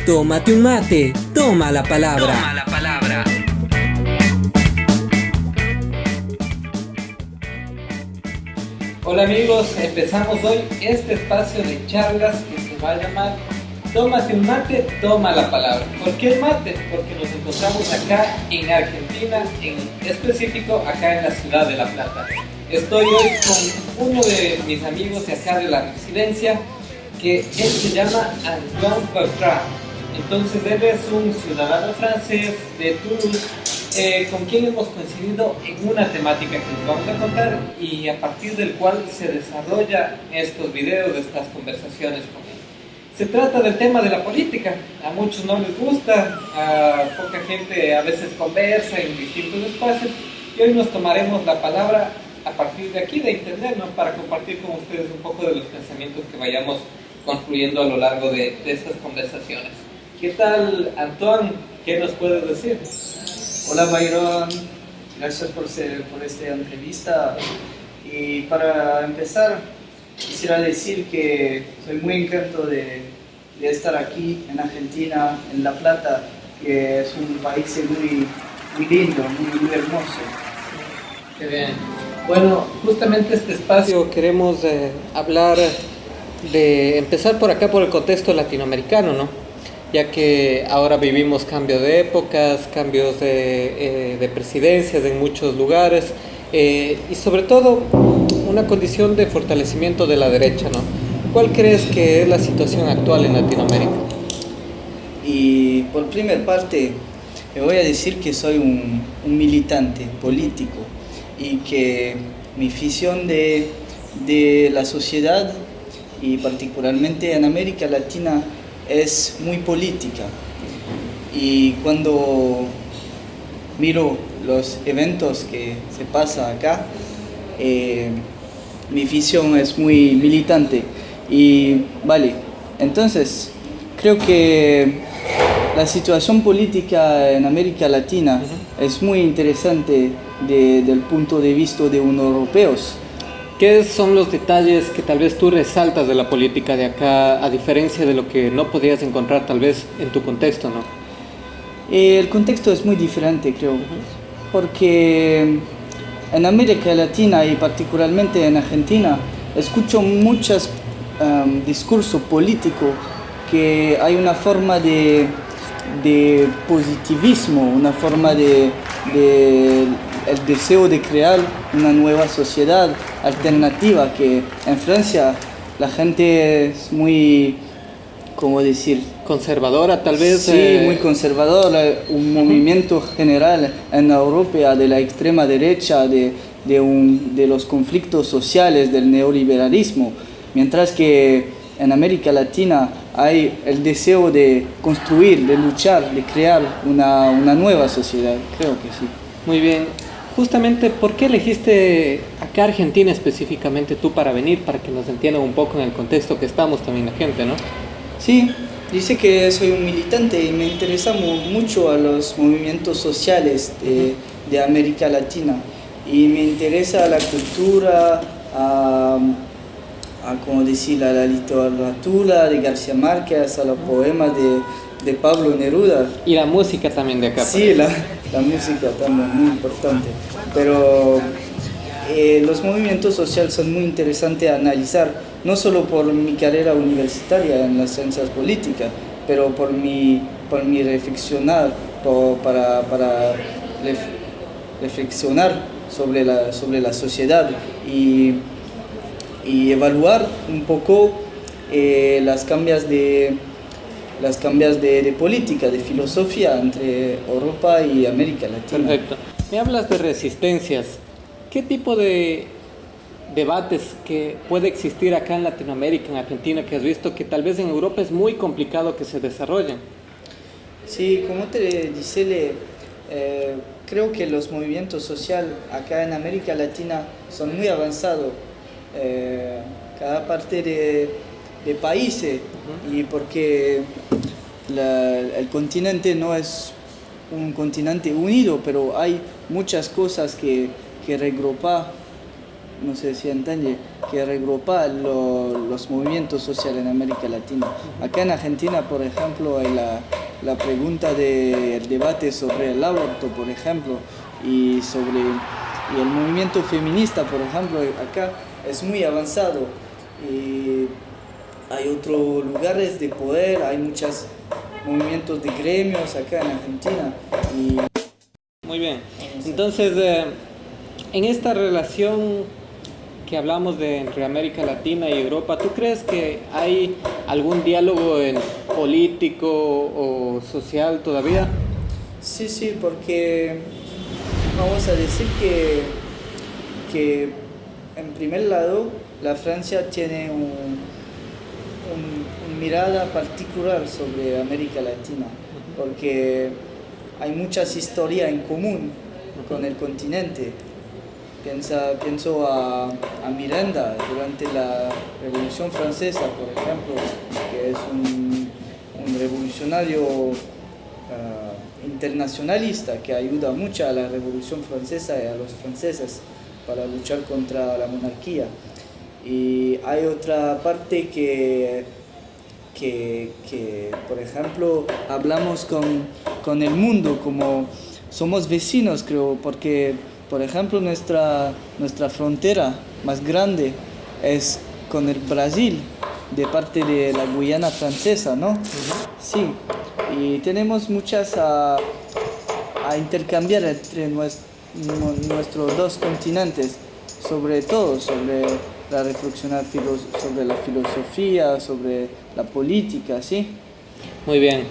Tómate un mate, toma la palabra. Toma la palabra. Hola amigos, empezamos hoy este espacio de charlas que se va a llamar Tómate un mate, toma la palabra. ¿Por qué el mate? Porque nos encontramos acá en Argentina, en específico acá en la ciudad de La Plata. Estoy hoy con uno de mis amigos de acá de la residencia, que él se llama Antoine Bertrand. Entonces él es un ciudadano francés de Toulouse, con quien hemos coincidido en una temática que les vamos a contar y a partir del cual se desarrolla estos videos, estas conversaciones con él. Se trata del tema de la política. A muchos no les gusta, a poca gente a veces conversa en distintos espacios y hoy nos tomaremos la palabra a partir de aquí, de internet, ¿no? Para compartir con ustedes un poco de los pensamientos que vayamos construyendo a lo largo de estas conversaciones. ¿Qué tal, Antoine? ¿Qué nos puedes decir? Hola Byron, gracias por esta entrevista. Y para empezar, quisiera decir que soy muy encantado de estar aquí en Argentina, en La Plata, que es un país muy lindo, muy hermoso. Qué bien. Bueno, justamente este espacio queremos hablar de empezar por acá, por el contexto latinoamericano, ¿no? Ya que ahora vivimos cambios de épocas, cambios de presidencias en muchos lugares y sobre todo una condición de fortalecimiento de la derecha, ¿no? ¿Cuál crees que es la situación actual en Latinoamérica? Y por primera parte, me voy a decir que soy un militante político y que mi visión de la sociedad y particularmente en América Latina es muy política. Y cuando miro los eventos que se pasan acá, mi visión es muy militante. Y vale, entonces creo que la situación política en América Latina es muy interesante desde el punto de vista de unos europeos. ¿Qué son los detalles que tal vez tú resaltas de la política de acá, a diferencia de lo que no podías encontrar tal vez en tu contexto, ¿no? El contexto es muy diferente, creo, porque en América Latina y particularmente en Argentina escucho muchos discursos políticos que hay una forma de positivismo, una forma de el deseo de crear una nueva sociedad alternativa, que en Francia la gente es muy, ¿cómo decir? Conservadora, tal vez. Sí, muy conservadora, un movimiento general en Europa de la extrema derecha, de los conflictos sociales, del neoliberalismo, mientras que en América Latina hay el deseo de construir, de luchar, de crear una nueva sociedad, creo que sí. Muy bien. Justamente, ¿por qué elegiste acá Argentina específicamente tú para venir? Para que nos entiendan un poco en el contexto que estamos también la gente, ¿no? Sí, dice que soy un militante y me interesamos mucho a los movimientos sociales de América Latina. Y me interesa la cultura, como decir, a la literatura de García Márquez, a los poemas de Pablo Neruda. Y la música también de acá. Sí, la música también muy importante. Pero los movimientos sociales son muy interesantes a analizar, no solo por mi carrera universitaria en las ciencias políticas, pero por mi reflexionar, para reflexionar sobre la sociedad y evaluar un poco las cambias de política, de filosofía entre Europa y América Latina. Perfecto. Me hablas de resistencias. ¿Qué tipo de debates que puede existir acá en Latinoamérica, en Argentina, que has visto que tal vez en Europa es muy complicado que se desarrollen? Sí, como te decía, creo que los movimientos sociales acá en América Latina son muy avanzados. Cada parte de países, y porque el continente no es un continente unido, pero hay muchas cosas que regrupa no sé si entiende, que regrupa los movimientos sociales en América Latina. Acá en Argentina, por ejemplo, hay la pregunta del debate sobre el aborto, por ejemplo, y el movimiento feminista, por ejemplo, acá es muy avanzado. Y hay otros lugares de poder, hay muchos movimientos de gremios acá en Argentina. Muy bien. Entonces, en esta relación que hablamos entre América Latina y Europa, ¿tú crees que hay algún diálogo político o social todavía? Sí, porque vamos a decir que en primer lado la Francia tiene una mirada particular sobre América Latina, porque hay muchas historias en común con el continente. Pienso a Miranda durante la Revolución Francesa, por ejemplo, que es un revolucionario internacionalista que ayuda mucho a la Revolución Francesa y a los franceses para luchar contra la monarquía. Y hay otra parte que por ejemplo, hablamos con el mundo, como somos vecinos, creo, porque, por ejemplo, nuestra frontera más grande es con el Brasil, de parte de la Guyana francesa, ¿no? Sí, y tenemos muchas a intercambiar entre nuestros dos continentes, sobre todo sobre la reflexión sobre la filosofía, sobre la política, ¿sí? Muy bien.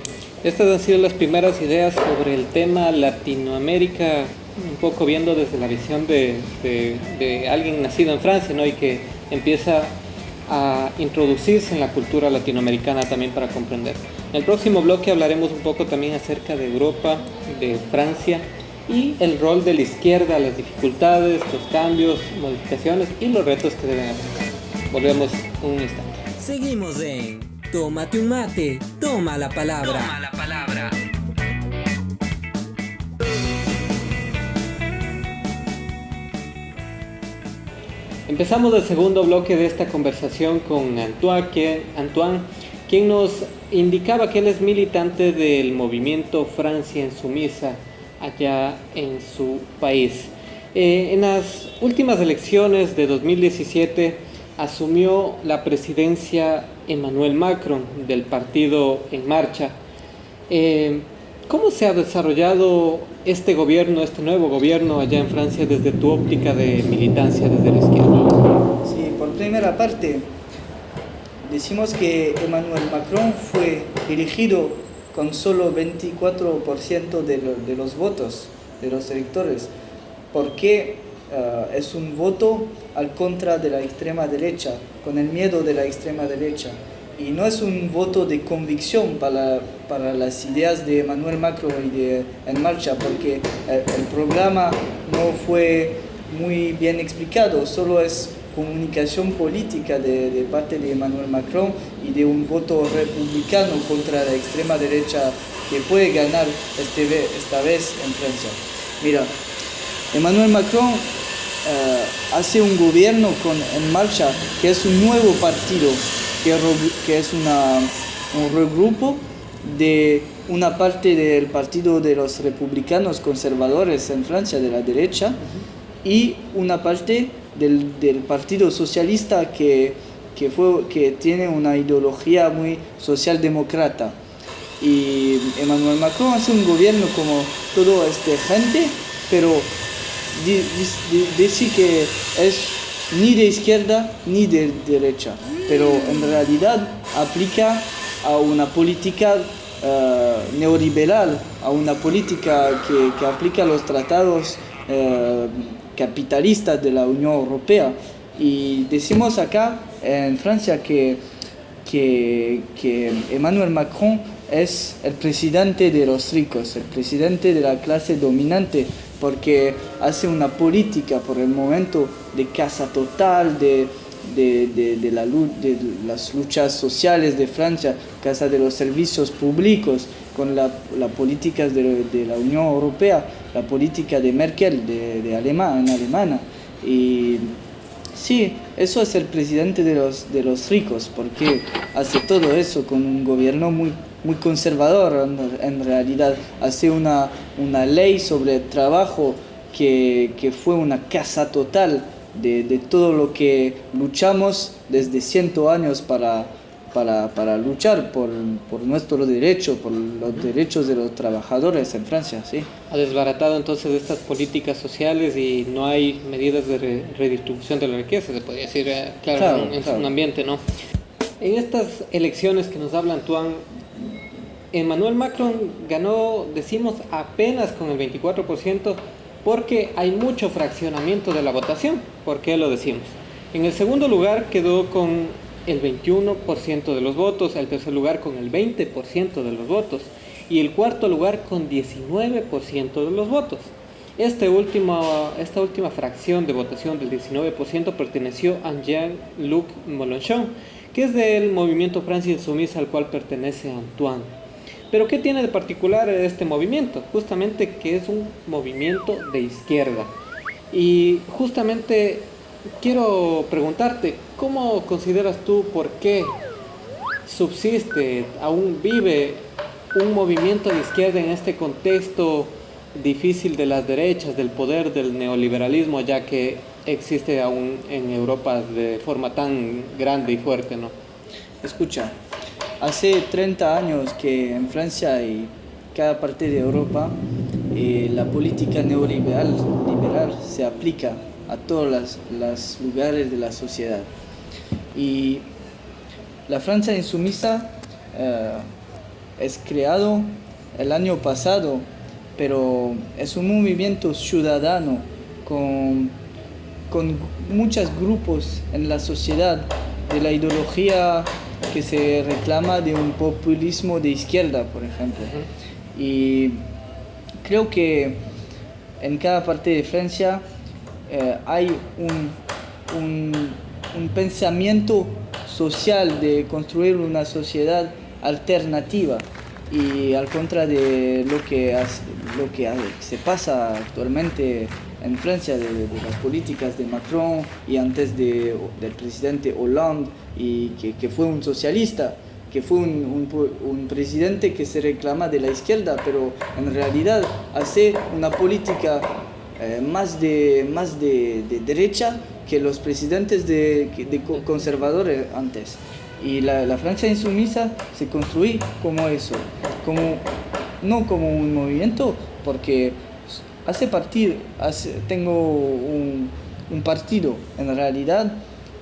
Estas han sido las primeras ideas sobre el tema Latinoamérica, un poco viendo desde la visión de alguien nacido en Francia, ¿no? Y que empieza a introducirse en la cultura latinoamericana también para comprender. En el próximo bloque hablaremos un poco también acerca de Europa, de Francia y el rol de la izquierda, las dificultades, los cambios, modificaciones y los retos que deben hacer. Volvemos un instante. Seguimos en Tómate un mate, toma la palabra. Toma la palabra. Empezamos el segundo bloque de esta conversación con Antoine, quien nos indicaba que él es militante del movimiento Francia Insumisa allá en su país. En las últimas elecciones de 2017 asumió la presidencia Emmanuel Macron del partido En Marcha. ¿Cómo se ha desarrollado este gobierno, este nuevo gobierno allá en Francia desde tu óptica de militancia desde la izquierda? Sí, por primera parte, decimos que Emmanuel Macron fue elegido con solo 24% de los votos de los electores, porque es un voto al contra de la extrema derecha, con el miedo de la extrema derecha. Y no es un voto de convicción para las ideas de Emmanuel Macron y de En Marcha, porque el programa no fue muy bien explicado, solo es comunicación política de parte de Emmanuel Macron y de un voto republicano contra la extrema derecha que puede ganar esta vez en Francia. Mira, Emmanuel Macron hace un gobierno con En Marcha, que es un nuevo partido, que es un regrupo de una parte del partido de los republicanos conservadores en Francia, de la derecha, y una parte del partido socialista que tiene una ideología muy socialdemócrata. Y Emmanuel Macron hace un gobierno como toda esta gente, pero dice que es ni de izquierda ni de derecha, pero en realidad aplica a una política neoliberal, a una política que aplica los tratados capitalistas de la Unión Europea. Y decimos acá en Francia que Emmanuel Macron es el presidente de los ricos, el presidente de la clase dominante, porque hace una política por el momento de casa total, de las luchas sociales de Francia, casa de los servicios públicos, con las políticas de la Unión Europea, la política de Merkel, de alemana. Y Sí, eso es el presidente de los ricos, porque hace todo eso con un gobierno muy conservador en realidad. Hace una ley sobre el trabajo que fue una casa total de todo lo que luchamos desde 100 años para luchar por nuestro derecho, por los derechos de los trabajadores en Francia, ¿sí? Ha desbaratado entonces estas políticas sociales y no hay medidas de redistribución de la riqueza, se podría decir, claro, en un ambiente, ¿no? En estas elecciones que nos habla Antoine, Emmanuel Macron ganó, decimos, apenas con el 24%, porque hay mucho fraccionamiento de la votación. ¿Por qué lo decimos? En el segundo lugar quedó con el 21% de los votos, el tercer lugar con el 20% de los votos y el cuarto lugar con 19% de los votos. Esta última fracción de votación del 19% perteneció a Jean-Luc Mélenchon, que es del movimiento Francia Insumisa al cual pertenece Antoine. Pero ¿qué tiene de particular este movimiento? Justamente que es un movimiento de izquierda. Y justamente quiero preguntarte, ¿cómo consideras tú por qué subsiste, aún vive un movimiento de izquierda en este contexto difícil de las derechas, del poder del neoliberalismo, ya que existe aún en Europa de forma tan grande y fuerte, ¿no? Escucha, hace 30 años que en Francia y cada parte de Europa la política neoliberal se aplica a todos los lugares de la sociedad. Y la Francia Insumisa es creado el año pasado, pero es un movimiento ciudadano con muchos grupos en la sociedad de la ideología que se reclama de un populismo de izquierda, por ejemplo. Y creo que en cada parte de Francia hay un pensamiento social de construir una sociedad alternativa y al contrario de lo que se pasa actualmente en Francia de las políticas de Macron y antes del presidente Hollande y que fue un socialista, que fue un presidente que se reclama de la izquierda, pero en realidad hace una política más de derecha que los presidentes de conservadores antes. Y la Francia Insumisa se construye como eso, no como un movimiento, porque tengo un partido en realidad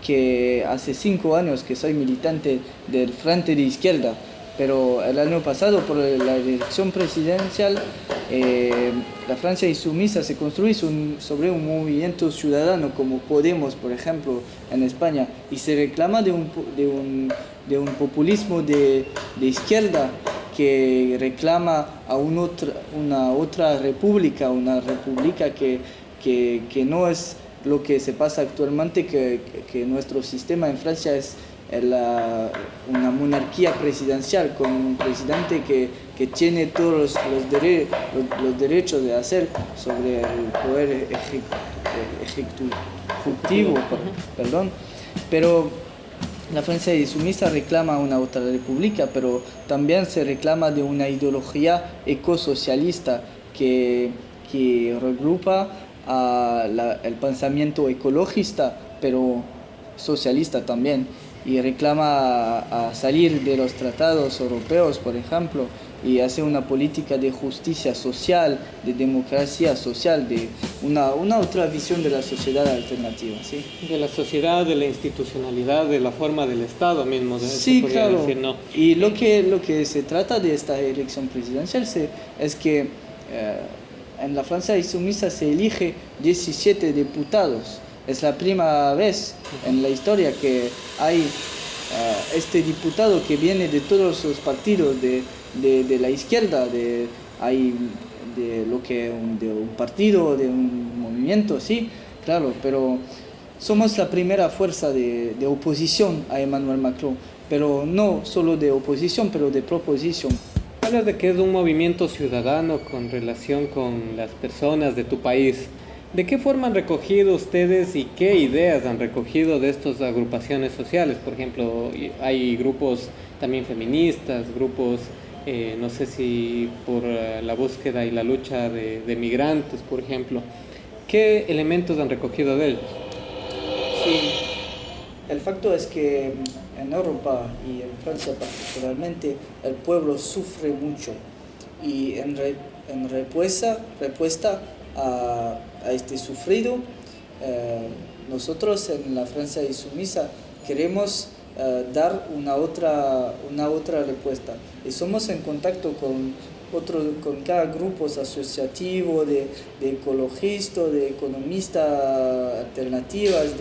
que hace 5 años que soy militante del Frente de Izquierda, pero el año pasado por la elección presidencial la Francia Insumisa se construye sobre un movimiento ciudadano como Podemos, por ejemplo, en España, y se reclama de un populismo de izquierda que reclama a una otra república, una república que no es lo que se pasa actualmente, que nuestro sistema en Francia es una monarquía presidencial con un presidente que tiene todos los derechos de hacer sobre el poder ejecutivo, perdón. Pero la Francia Insumisa reclama una otra república, pero también se reclama de una ideología ecosocialista que regrupa el pensamiento ecologista, pero socialista también, y reclama a salir de los tratados europeos, por ejemplo, y hace una política de justicia social, de democracia social, de una otra visión de la sociedad alternativa, ¿sí? De la sociedad, de la institucionalidad, de la forma del Estado mismo. Sí, claro. Decir, ¿no? Y lo que se trata de esta elección presidencial es que en la Francia Insumisa se elige 17 diputados. Es la primera vez en la historia que hay este diputado que viene de todos los partidos de la izquierda, de un partido, de un movimiento, sí, claro, pero somos la primera fuerza de oposición a Emmanuel Macron, pero no solo de oposición, pero de proposición. Hablas de que es un movimiento ciudadano con relación con las personas de tu país. ¿De qué forma han recogido ustedes y qué ideas han recogido de estas agrupaciones sociales? Por ejemplo, hay grupos también feministas, grupos, no sé si por la búsqueda y la lucha de migrantes, por ejemplo. ¿Qué elementos han recogido de ellos? Sí, el facto es que en Europa y en Francia particularmente el pueblo sufre mucho y en respuesta a este sufrido, nosotros en la Francia Insumisa queremos dar una otra respuesta y somos en contacto con cada grupo asociativo de ecologistas, de economistas alternativas,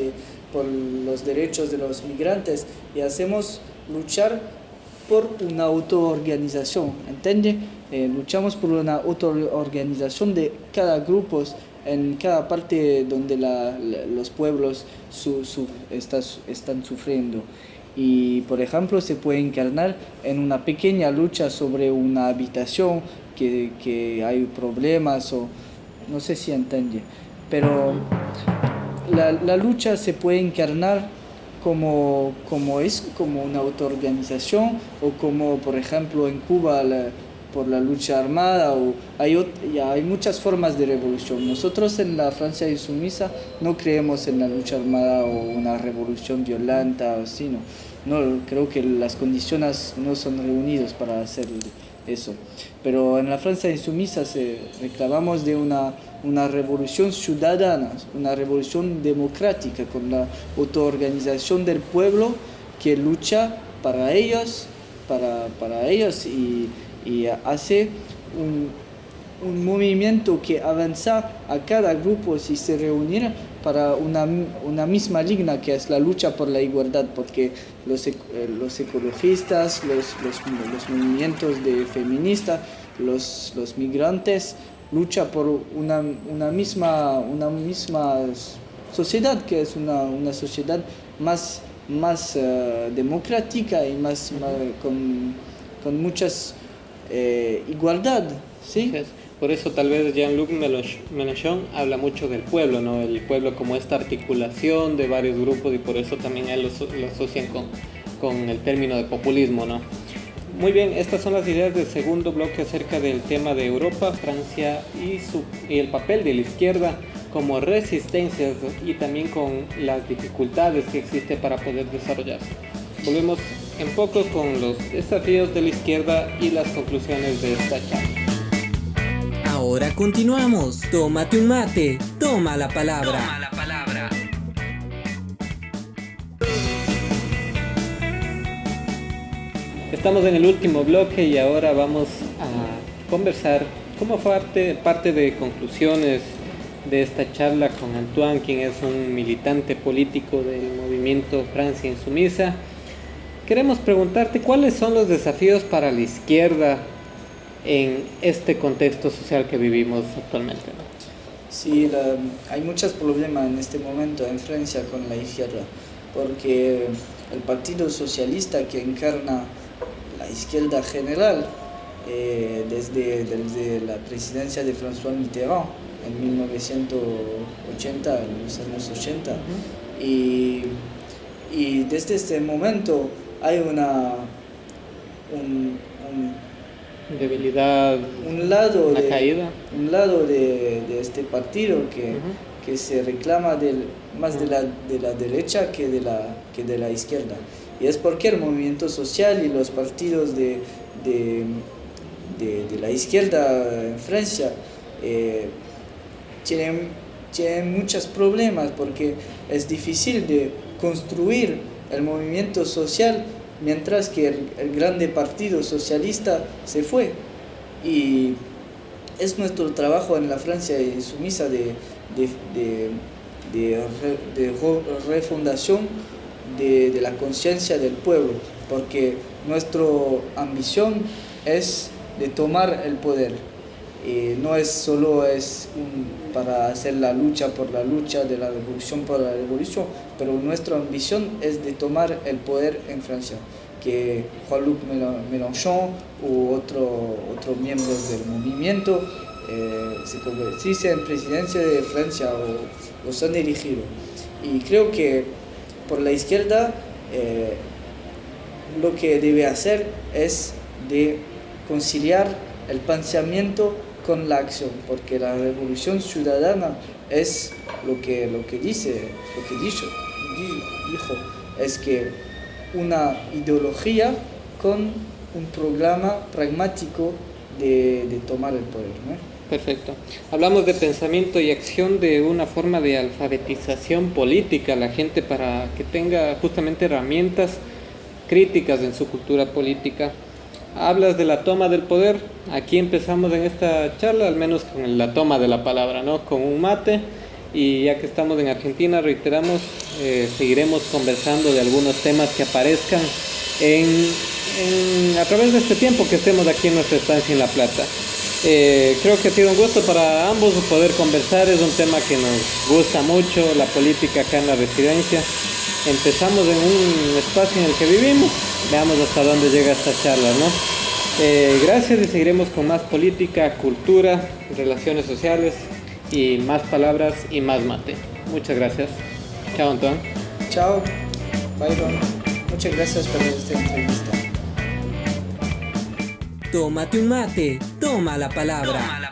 por los derechos de los migrantes y hacemos luchar por una autoorganización, ¿entiende? Luchamos por una autoorganización de cada grupo en cada parte donde los pueblos están sufriendo. Y, por ejemplo, se puede encarnar en una pequeña lucha sobre una habitación que hay problemas o no sé si entiende, pero la lucha se puede encarnar como una autoorganización o como, por ejemplo, en Cuba por la lucha armada o hay muchas formas de revolución. Nosotros en la Francia Insumisa no creemos en la lucha armada o una revolución violenta o así, no, creo que las condiciones no son reunidas para hacer eso. Pero en la Francia Insumisa reclamamos de una revolución ciudadana, una revolución democrática con la autoorganización del pueblo que lucha para ellos, para ellos y hace un movimiento que avanza a cada grupo si se reuniera para una misma línea que es la lucha por la igualdad, porque los ecologistas, los movimientos de feministas, los migrantes luchan por una misma sociedad que es una sociedad más democrática y con muchas igualdad, ¿sí? Por eso tal vez Jean-Luc Mélenchon habla mucho del pueblo, ¿no? El pueblo como esta articulación de varios grupos y por eso también él lo asocian con el término de populismo, ¿no? Muy bien, estas son las ideas del segundo bloque acerca del tema de Europa, Francia y el papel de la izquierda como resistencias y también con las dificultades que existe para poder desarrollarse. Volvemos en poco con los desafíos de la izquierda y las conclusiones de esta charla. Ahora continuamos. Tómate un mate, toma la palabra. Toma la palabra. Estamos en el último bloque y ahora vamos a conversar como parte de conclusiones de esta charla con Antoine, quien es un militante político del movimiento Francia Insumisa. Queremos preguntarte cuáles son los desafíos para la izquierda en este contexto social que vivimos actualmente, ¿no? Sí, hay muchos problemas en este momento en Francia con la izquierda, porque el Partido Socialista que encarna la izquierda general desde la presidencia de François Mitterrand en 1980, en los años 80, y desde este momento hay debilidad, caída. Un lado de este partido que se reclama más de la derecha que de la izquierda. Y es porque el movimiento social y los partidos de la izquierda en Francia tienen muchos problemas, porque es difícil de construir el movimiento social mientras que el grande partido socialista se fue. Y es nuestro trabajo en la Francia Insumisa de refundación de la conciencia del pueblo, porque nuestra ambición es de tomar el poder. No es solo para hacer la lucha de la revolución por la revolución, pero nuestra ambición es de tomar el poder en Francia, que Jean-Luc Mélenchon u otros miembros del movimiento se convertirse en presidencia de Francia o son elegidos. Y creo que por la izquierda lo que debe hacer es de conciliar el pensamiento con la acción, porque la revolución ciudadana es lo que dijo, es que una ideología con un programa pragmático de tomar el poder, ¿no? Perfecto. Hablamos de pensamiento y acción de una forma de alfabetización política a la gente para que tenga justamente herramientas críticas en su cultura política. Hablas de la toma del poder. Aquí empezamos en esta charla, al menos con la toma de la palabra, ¿no? Con un mate. Y ya que estamos en Argentina, reiteramos, seguiremos conversando de algunos temas que aparezcan a través de este tiempo que estemos aquí en nuestra estancia en La Plata. Creo que ha sido un gusto para ambos poder conversar. Es un tema que nos gusta mucho, la política acá en la residencia. Empezamos en un espacio en el que vivimos, veamos hasta dónde llega esta charla, ¿no? Gracias, y seguiremos con más política, cultura, relaciones sociales y más palabras y más mate. Muchas gracias. Chao, Antoine. Chao, Byron. Muchas gracias por esta entrevista. Tómate un mate, toma la palabra.